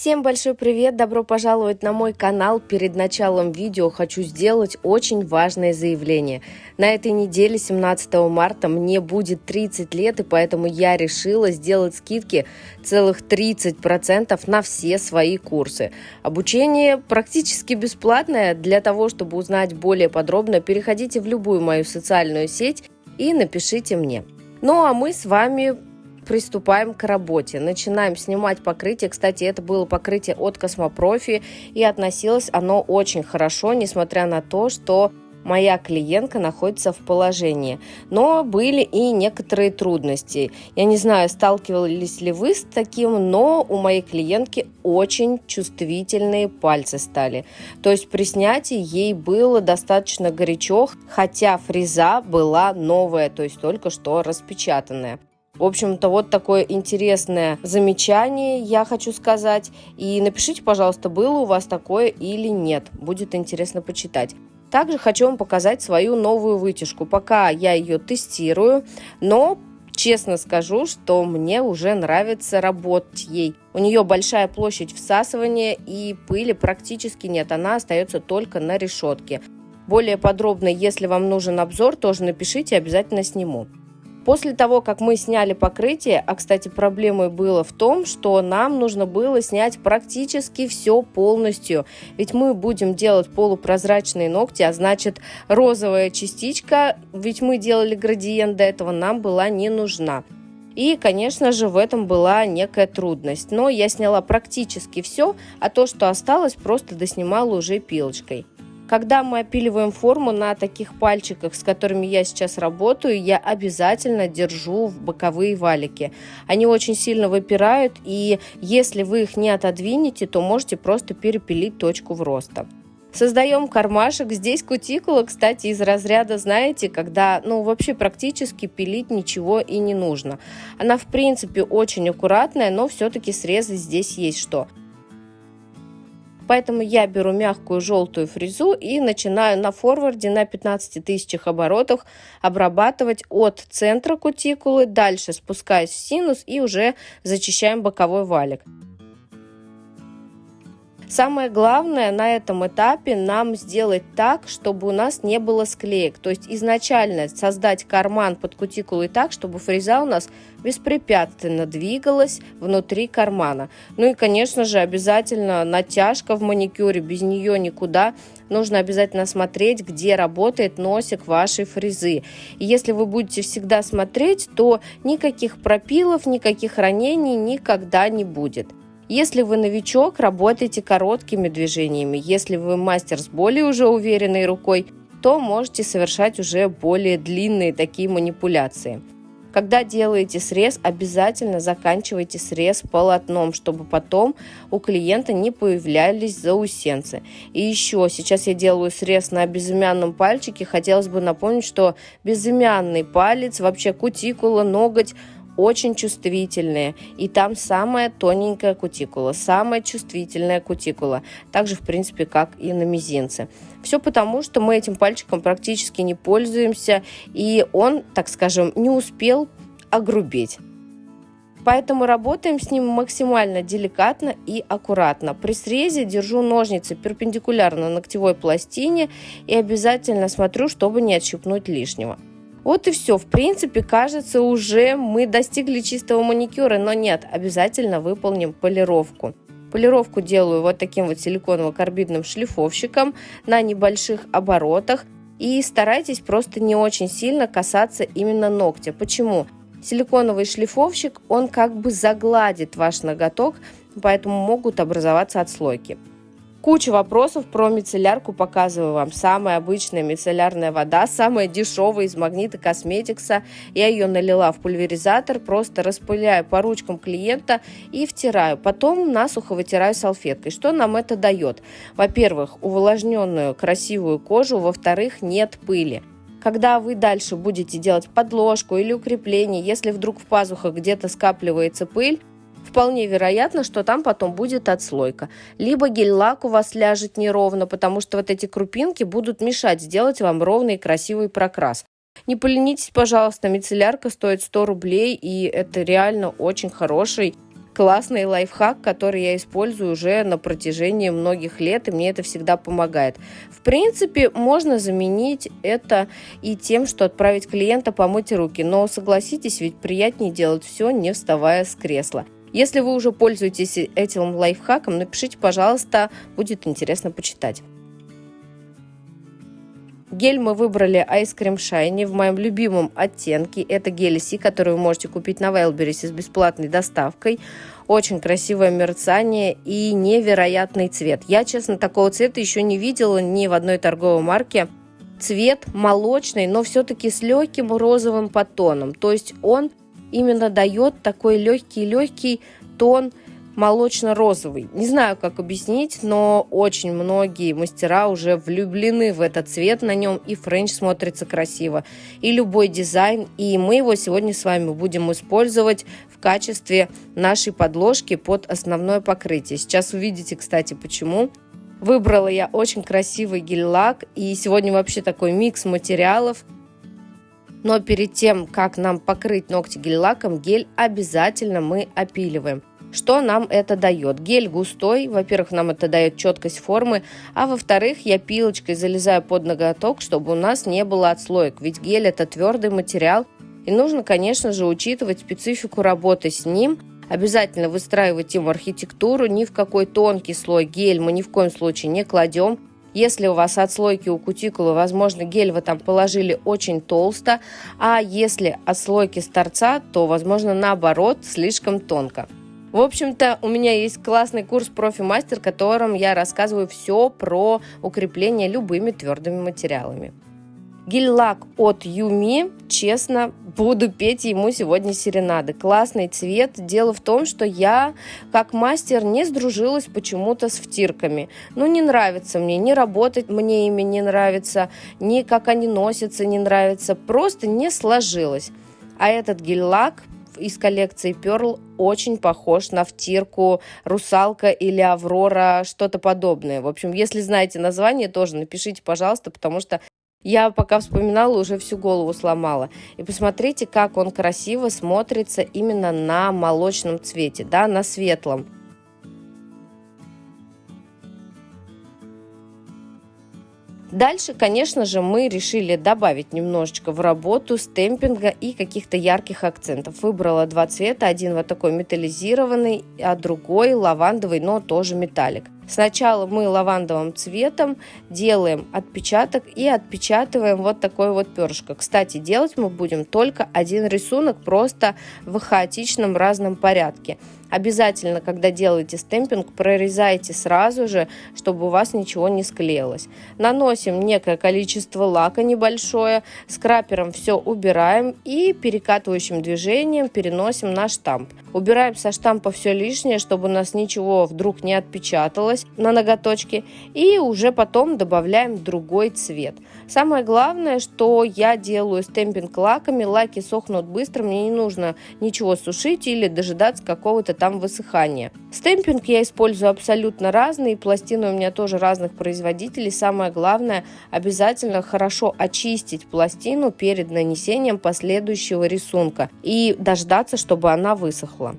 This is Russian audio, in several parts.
Всем большой привет! Добро пожаловать на мой канал. Перед началом видео хочу сделать очень важное заявление. На этой неделе, 17 марта, мне будет 30 лет, и поэтому я решила сделать скидки целых 30% на все свои курсы. Обучение практически бесплатное. Для того, чтобы узнать более подробно, переходите в любую мою социальную сеть и напишите мне. Ну а мы с вами приступаем к работе. Начинаем снимать покрытие. Кстати, это было покрытие от Космопрофи, и относилось оно очень хорошо, несмотря на то, что моя клиентка находится в положении. Но были и некоторые трудности. Я не знаю, сталкивались ли вы с таким, но у моей клиентки очень чувствительные пальцы стали. То есть при снятии ей было достаточно горячо, хотя фреза была новая, то есть только что распечатанная. В общем-то, вот такое интересное замечание я хочу сказать. И напишите, пожалуйста, было у вас такое или нет. Будет интересно почитать. Также хочу вам показать свою новую вытяжку. Пока я ее тестирую, но честно скажу, что мне уже нравится работать ей. У нее большая площадь всасывания и пыли практически нет. Она остается только на решетке. Более подробно, если вам нужен обзор, тоже напишите, обязательно сниму. После того, как мы сняли покрытие, а, кстати, проблемой было в том, что нам нужно было снять практически все полностью, ведь мы будем делать полупрозрачные ногти, а значит розовая частичка, ведь мы делали градиент до этого, нам была не нужна. И, конечно же, в этом была некая трудность, но я сняла практически все, а то, что осталось, просто доснимала уже пилочкой. Когда мы опиливаем форму на таких пальчиках, с которыми я сейчас работаю, я обязательно держу в боковые валики. Они очень сильно выпирают, и если вы их не отодвинете, то можете просто перепилить точку вроста. Создаем кармашек. Здесь кутикула, кстати, из разряда, знаете, когда, вообще практически пилить ничего и не нужно. Она, в принципе, очень аккуратная, но все-таки срезать здесь есть что. Поэтому я беру мягкую желтую фрезу и начинаю на форварде на 15 тысячах оборотах обрабатывать от центра кутикулы, дальше спускаюсь в синус и уже зачищаем боковой валик. Самое главное на этом этапе нам сделать так, чтобы у нас не было склеек. То есть изначально создать карман под кутикулой так, чтобы фреза у нас беспрепятственно двигалась внутри кармана. Ну и, конечно же, обязательно натяжка в маникюре, без нее никуда. Нужно обязательно смотреть, где работает носик вашей фрезы. И если вы будете всегда смотреть, то никаких пропилов, никаких ранений никогда не будет. Если вы новичок, работайте короткими движениями. Если вы мастер с более уже уверенной рукой, то можете совершать уже более длинные такие манипуляции. Когда делаете срез, обязательно заканчивайте срез полотном, чтобы потом у клиента не появлялись заусенцы. И еще, сейчас я делаю срез на безымянном пальчике. Хотелось бы напомнить, что безымянный палец, вообще кутикула, ноготь, очень чувствительные, и там самая тоненькая кутикула, самая чувствительная кутикула, также в принципе как и на мизинце. Все потому, что мы этим пальчиком практически не пользуемся, и он, так скажем, не успел огрубеть. Поэтому работаем с ним максимально деликатно и аккуратно. При срезе держу ножницы перпендикулярно ногтевой пластине и обязательно смотрю, чтобы не отщипнуть лишнего. Вот и все. В принципе, кажется, уже мы достигли чистого маникюра, но нет, обязательно выполним полировку. Полировку делаю вот таким вот силиконово-карбидным шлифовщиком на небольших оборотах. И старайтесь просто не очень сильно касаться именно ногтя. Почему? Силиконовый шлифовщик, он как бы загладит ваш ноготок, поэтому могут образоваться отслойки. Куча вопросов про мицеллярку показываю вам. Самая обычная мицеллярная вода, самая дешевая из Магнита Косметикса. Я ее налила в пульверизатор, просто распыляю по ручкам клиента и втираю. Потом насухо вытираю салфеткой. Что нам это дает? Во-первых, увлажненную красивую кожу, во-вторых, нет пыли. Когда вы дальше будете делать подложку или укрепление, если вдруг в пазухах где-то скапливается пыль, вполне вероятно, что там потом будет отслойка. Либо гель-лак у вас ляжет неровно, потому что вот эти крупинки будут мешать сделать вам ровный и красивый прокрас. Не поленитесь, пожалуйста, мицеллярка стоит 100 рублей, и это реально очень хороший классный лайфхак, который я использую уже на протяжении многих лет, и мне это всегда помогает. В принципе, можно заменить это и тем, что отправить клиента помыть руки, но согласитесь, ведь приятнее делать все, не вставая с кресла. Если вы уже пользуетесь этим лайфхаком, напишите, пожалуйста, будет интересно почитать. Гель мы выбрали Ice Cream Shiny в моем любимом оттенке. Это гель Си, который вы можете купить на Wildberries с бесплатной доставкой. Очень красивое мерцание и невероятный цвет. Я, честно, такого цвета еще не видела ни в одной торговой марке. Цвет молочный, но все-таки с легким розовым подтоном. То есть он именно дает такой легкий тон молочно-розовый. Не знаю, как объяснить, но очень многие мастера уже влюблены в этот цвет на нем, и френч смотрится красиво, и любой дизайн, и мы его сегодня с вами будем использовать в качестве нашей подложки под основное покрытие. Сейчас увидите, кстати, почему. Выбрала я очень красивый гель-лак, и сегодня вообще такой микс материалов. Но перед тем, как нам покрыть ногти гель-лаком, гель обязательно мы опиливаем. Что нам это дает? Гель густой, во-первых, нам это дает четкость формы, а во-вторых, я пилочкой залезаю под ноготок, чтобы у нас не было отслоек, ведь гель это твердый материал, и нужно, конечно же, учитывать специфику работы с ним, обязательно выстраивать ему архитектуру, ни в какой тонкий слой гель мы ни в коем случае не кладем. Если у вас отслойки у кутикулы, возможно, гель вы там положили очень толсто, а если отслойки с торца, то, возможно, наоборот, слишком тонко. В общем-то, у меня есть классный курс «Профи-мастер», в котором я рассказываю все про укрепление любыми твердыми материалами. Гель-лак от Юми, честно, буду петь ему сегодня серенады. Классный цвет. Дело в том, что я, как мастер, не сдружилась почему-то с втирками. Не нравится мне, не работать мне ими не нравится, ни как они носятся не нравится, просто не сложилось. А этот гель-лак из коллекции Pearl очень похож на втирку «Русалка» или «Аврора», что-то подобное. В общем, если знаете название, тоже напишите, пожалуйста, потому что я пока вспоминала, уже всю голову сломала. И посмотрите, как он красиво смотрится именно на молочном цвете, да, на светлом. Дальше, конечно же, мы решили добавить немножечко в работу стемпинга и каких-то ярких акцентов. Выбрала два цвета, один вот такой металлизированный, а другой лавандовый, но тоже металлик. Сначала мы лавандовым цветом делаем отпечаток и отпечатываем вот такое вот перышко. Кстати, делать мы будем только один рисунок, просто в хаотичном разном порядке. Обязательно, когда делаете стемпинг, прорезайте сразу же, чтобы у вас ничего не склеилось. Наносим некое количество лака небольшое, скрапером все убираем и перекатывающим движением переносим на штамп. Убираем со штампа все лишнее, чтобы у нас ничего вдруг не отпечаталось на ноготочке, и уже потом добавляем другой цвет. Самое главное, что я делаю стемпинг лаками, лаки сохнут быстро, мне не нужно ничего сушить или дожидаться какого-то там высыхания. Стемпинг я использую абсолютно разный, пластины у меня тоже разных производителей. Самое главное, обязательно хорошо очистить пластину перед нанесением последующего рисунка и дождаться, чтобы она высохла.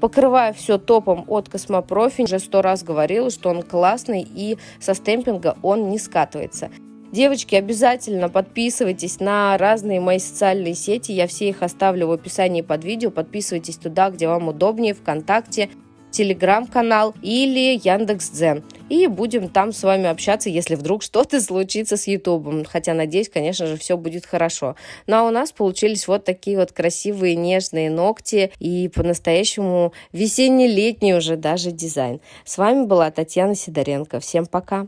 Покрываю все топом от Космопрофи. Уже 100 раз говорила, что он классный и со стемпинга он не скатывается. Девочки, обязательно подписывайтесь на разные мои социальные сети. Я все их оставлю в описании под видео. Подписывайтесь туда, где вам удобнее, ВКонтакте, Телеграм-канал или Яндекс.Дзен. И будем там с вами общаться, если вдруг что-то случится с Ютубом. Хотя, надеюсь, конечно же, все будет хорошо. Ну а у нас получились вот такие вот красивые нежные ногти и по-настоящему весенне-летний уже даже дизайн. С вами была Татьяна Сидоренко. Всем пока!